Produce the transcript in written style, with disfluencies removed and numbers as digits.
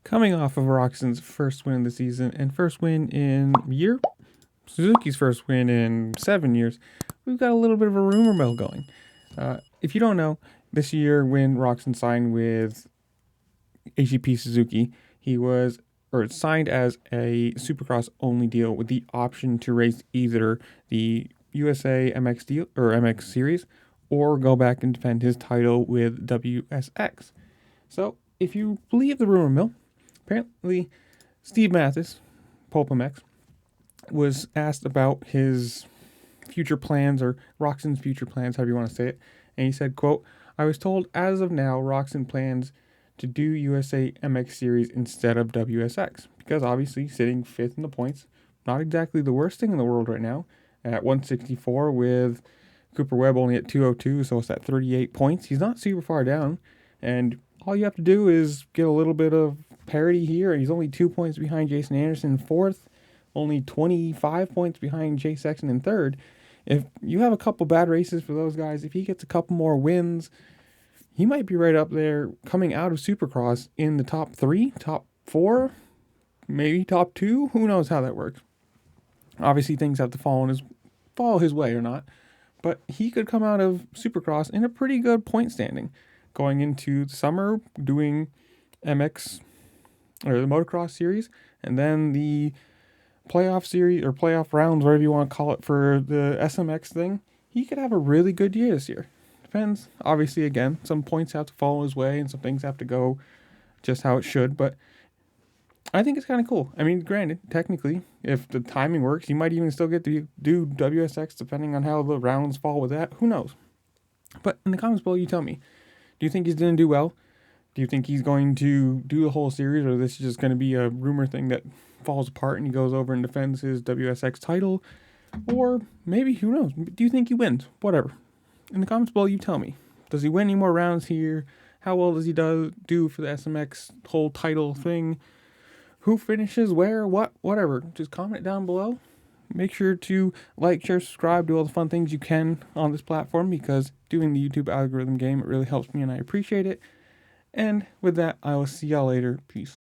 Coming off of Roczen's first win of the season and first win in a year, Suzuki's first win in 7 years, we've got a little bit of a rumor mill going. If you don't know, this year when Roczen signed with AGV Suzuki, he was signed as a supercross only deal with the option to race either the USA MX deal or MX series or go back and defend his title with WSX. So if you believe the rumor mill, apparently Steve Mathis, Pulp MX, was asked about his future plans, or Roczen's future plans, however you want to say it. And he said, quote, "I was told as of now, Roczen plans to do USA MX series instead of WSX. Because obviously sitting fifth in the points, not exactly the worst thing in the world right now, at 164 with Cooper Webb only at 202, so it's at 38 points. He's not super far down. And all you have to do is get a little bit of parity here. He's only 2 points behind Jason Anderson in fourth, only 25 points behind Jay Sexton in third. If you have a couple bad races for those guys, if he gets a couple more wins, he might be right up there coming out of Supercross in the top 3, top 4, maybe top 2. Who knows how that works? Obviously, things have to follow his way or not. But he could come out of Supercross in a pretty good point standing, going into the summer doing MX or the motocross series, and then the playoff series or playoff rounds, whatever you want to call it, for the SMX thing. He could have a really good year this year. Depends. Obviously, again, some points have to follow his way and some things have to go just how it should, but I think it's kind of cool. I mean, granted, technically, if the timing works, he might even still get to do WSX depending on how the rounds fall with that. Who knows? But in the comments below, you tell me. Do you think he's going to do well? Do you think he's going to do the whole series, or this is just going to be a rumor thing that falls apart and he goes over and defends his WSX title? Or maybe, who knows? Do you think he wins? Whatever. In the comments below, you tell me. Does he win any more rounds here? How well does he do for the SMX whole title thing? Who finishes where, whatever. Just comment down below. Make sure to like, share, subscribe, do all the fun things you can on this platform, because doing the YouTube algorithm game, it really helps me and I appreciate it. And with that, I will see y'all later. Peace.